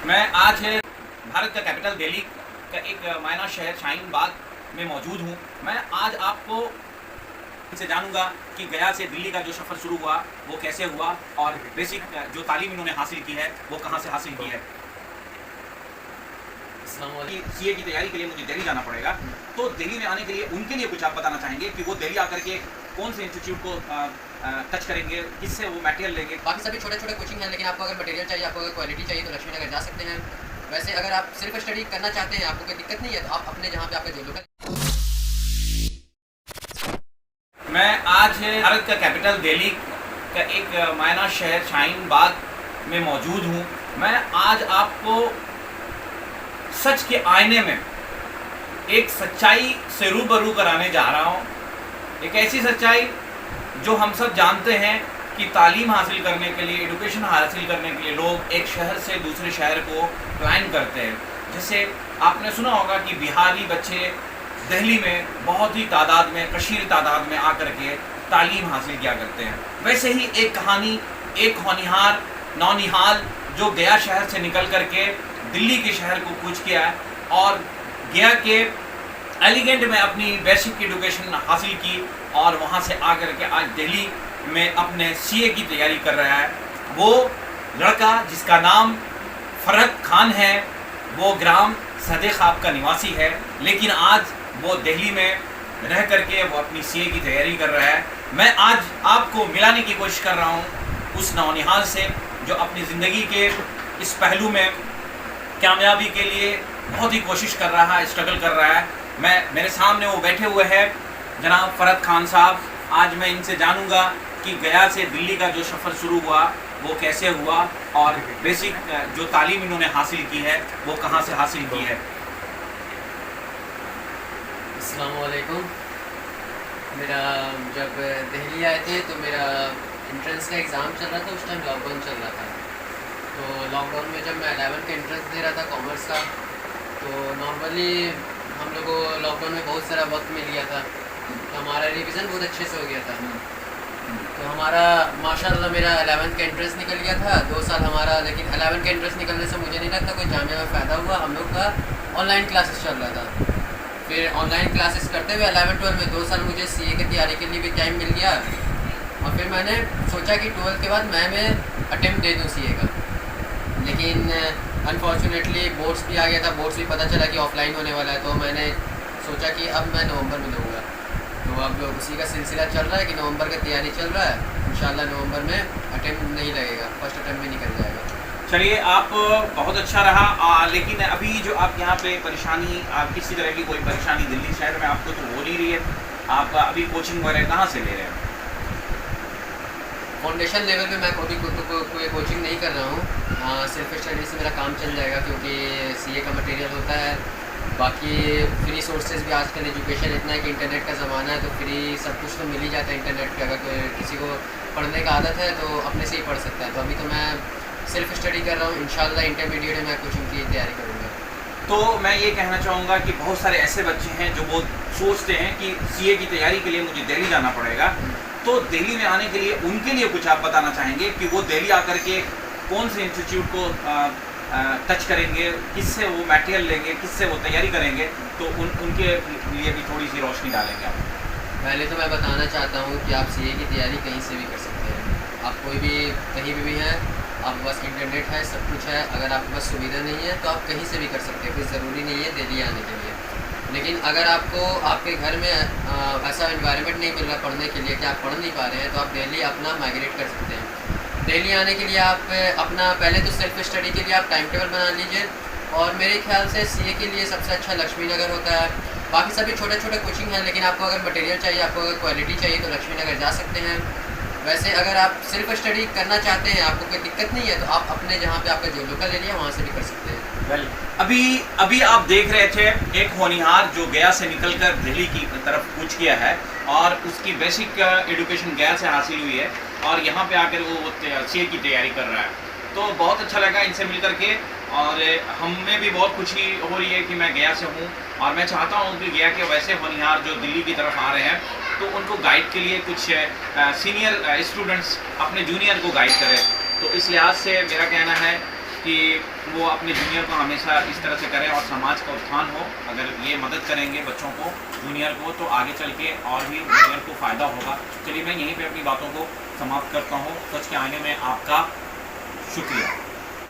मैं आज भारत का कैपिटल दिल्ली का एक मायना शहर शाहीन बाग में मौजूद हूँ। मैं आज आपको से जानूंगा कि गया से दिल्ली का जो सफ़र शुरू हुआ वो कैसे हुआ और बेसिक जो तालीम इन्होंने हासिल की है वो कहाँ से हासिल की है। सीए की तैयारी के लिए मुझे दिल्ली जाना पड़ेगा, तो दिल्ली में आने के लिए उनके लिए कुछ आप बताना चाहेंगे कि वो दिल्ली आकर के कौन से इंस्टीट्यूट को टच करेंगे, किससे वो मटेरियल लेंगे। बाकी सभी छोटे छोटे कोचिंग हैं, लेकिन आपको अगर मटेरियल चाहिए, आपको अगर क्वालिटी चाहिए तो लक्ष्मी नगर जा सकते हैं। वैसे अगर आप सिर्फ स्टडी करना चाहते हैं, आपको कोई दिक्कत नहीं है, तो आप अपने जहाँ पे आपका जो लोकल। मैं आज भारत का कैपिटल दिल्ली का एक मायना शहर शाहीन बाग में मौजूद हूँ। मैं आज आपको सच के आईने में एक सच्चाई से रूबरू कराने जा रहा हूँ। एक ऐसी सच्चाई जो हम सब जानते हैं कि तालीम हासिल करने के लिए, एजुकेशन हासिल करने के लिए लोग एक शहर से दूसरे शहर को प्लान करते हैं। जैसे आपने सुना होगा कि बिहारी बच्चे दिल्ली में बहुत ही तादाद में, कशीर तादाद में आकर के तालीम हासिल किया करते हैं। वैसे ही एक कहानी, एक होनिहार नौनिहाल जो गया शहर से निकल करके दिल्ली के शहर को कूच किया है और गया के एलिगेंट में अपनी बेसिक एजुकेशन हासिल की और वहाँ से आकर के आज दिल्ली में अपने सीए की तैयारी कर रहा है। वो लड़का जिसका नाम फरहत खान है, वो ग्राम सदे ख्वाब का निवासी है, लेकिन आज वो दिल्ली में रह करके वो अपनी सीए की तैयारी कर रहा है। मैं आज आपको मिलाने की कोशिश कर रहा हूँ उस नौनिहाल से जो अपनी ज़िंदगी के इस पहलू में कामयाबी के लिए बहुत ही कोशिश कर रहा है, स्ट्रगल कर रहा है। मेरे सामने वो बैठे हुए हैं जनाब फरहत खान साहब। आज मैं इनसे जानूंगा कि गया से दिल्ली का जो सफ़र शुरू हुआ वो कैसे हुआ और बेसिक जो तालीम इन्होंने हासिल की है वो कहाँ से हासिल की है। अस्सलाम वालेकुम। मेरा जब दिल्ली आए थे तो मेरा एंट्रेंस का एग्ज़ाम चल रहा था, उस टाइम लॉकडाउन चल रहा था। तो लॉकडाउन में जब मैं 11 का एंट्रेंस दे रहा था कॉमर्स का, तो नॉर्मली हम लोग को लॉकडाउन में बहुत सारा वक्त मिल गया था, तो हमारा रिवीजन बहुत अच्छे से हो गया था। तो हमारा माशाल्लाह मेरा 11th का एंट्रेंस निकल गया था 2 साल हमारा। लेकिन 11th का एंट्रेंस निकलने से मुझे नहीं लगता कोई जामिया में फ़ायदा हुआ। हम लोग का ऑनलाइन क्लासेस चल रहा था। फिर ऑनलाइन क्लासेस करते हुए 11-12 में 2 साल मुझे सीए की तैयारी के लिए भी टाइम मिल गया। और फिर मैंने सोचा कि 12th के बाद मैं अटेम्प्ट दे दूँ सीए का, लेकिन अनफॉर्चुनेटली बोर्ड्स भी आ गया था। बोर्ड्स भी पता चला कि ऑफलाइन होने वाला है, तो मैंने सोचा कि अब मैं नवंबर में दूँगा। तो अब उसी का सिलसिला चल रहा है कि नवंबर का तैयारी चल रहा है। इंशाल्लाह नवंबर में अटेम्प्ट नहीं लगेगा, फर्स्ट अटेम्प्ट में निकल जाएगा। चलिए, आप बहुत अच्छा रहा। लेकिन अभी जो आप यहाँ पे परेशानी, आप किसी तरह की कोई परेशानी दिल्ली शहर में आपको तो हो नहीं रही है। आप अभी कोचिंग वगैरह कहाँ से ले रहे हैं? फाउंडेशन लेवल पे मैं कोई कोचिंग नहीं कर रहा हूँ। सेल्फ स्टडी से मेरा काम चल जाएगा, क्योंकि सीए का मटेरियल होता है। बाकी फ्री सोर्सेज भी आजकल एजुकेशन इतना है कि इंटरनेट का ज़माना है, तो फ्री सब कुछ तो मिल ही जाता है इंटरनेट पे। अगर कोई किसी को पढ़ने का आदत है तो अपने से ही पढ़ सकता है। तो अभी तो मैं सेल्फ स्टडी कर रहा हूँ। इंशाल्लाह इंटरमीडिएट में मैं कोचिंग की तैयारी करूँगा। तो मैं ये कहना चाहूँगा कि बहुत सारे ऐसे बच्चे हैं जो बहुत सोचते हैं कि सीए की तैयारी के लिए मुझे दिल्ली जाना पड़ेगा। तो दिल्ली में आने के लिए उनके लिए कुछ आप बताना चाहेंगे कि वो दिल्ली आकर के कौन से इंस्टीट्यूट को टच करेंगे, किससे वो मटेरियल लेंगे, किससे वो तैयारी करेंगे, तो उनके लिए भी थोड़ी सी रोशनी डालेंगे आप। पहले तो मैं बताना चाहता हूँ कि आप सीए की तैयारी कहीं से भी कर सकते हैं। आप कोई भी कहीं भी हैं, आपके पास इंटरनेट है, सब कुछ है। अगर आपके पास सुविधा नहीं है तो आप कहीं से भी कर सकते हैं, कोई ज़रूरी नहीं है दिल्ली आने के लिए। लेकिन अगर आपको आपके घर में ऐसा एनवायरनमेंट नहीं मिल रहा पढ़ने के लिए कि आप पढ़ नहीं पा रहे हैं, तो आप दिल्ली अपना माइग्रेट कर सकते हैं। दिल्ली आने के लिए आप अपना पहले तो सेल्फ स्टडी के लिए आप टाइम टेबल बना लीजिए, और मेरे ख्याल से सीए के लिए सबसे अच्छा लक्ष्मी नगर होता है। बाकी सभी छोटे छोटे कोचिंग हैं, लेकिन आपको अगर मटेरियल चाहिए, आपको अगर क्वालिटी चाहिए, तो लक्ष्मी नगर जा सकते हैं। वैसे अगर आप सिर्फ स्टडी करना चाहते हैं, आपको कोई दिक्कत नहीं है, तो आप अपने जहाँ पे आपका जो लोकल एरिया वहाँ से भी कर सकते हैं। अभी आप देख रहे थे एक होनिहार जो गया से निकलकर दिल्ली की तरफ कूच किया है और उसकी बेसिक एजुकेशन गया से हासिल हुई है और यहाँ पे आकर वो सीए की तैयारी कर रहा है। तो बहुत अच्छा लगा इनसे मिलकर के, और हमें भी बहुत खुशी हो रही है कि मैं गया से हूँ और मैं चाहता हूँ कि गया के वैसे होनिहार जो दिल्ली की तरफ आ रहे हैं तो उनको गाइड के लिए कुछ सीनियर स्टूडेंट्स अपने जूनियर को गाइड करें। तो इस लिहाज से मेरा कहना है कि वो अपने जूनियर को हमेशा इस तरह से करें और समाज का उत्थान हो। अगर ये मदद करेंगे बच्चों को, जूनियर को, तो आगे चल के और भी जूनियर को फ़ायदा होगा। चलिए मैं यहीं पे अपनी बातों को समाप्त करता हूँ। सच के आईने में आपका शुक्रिया।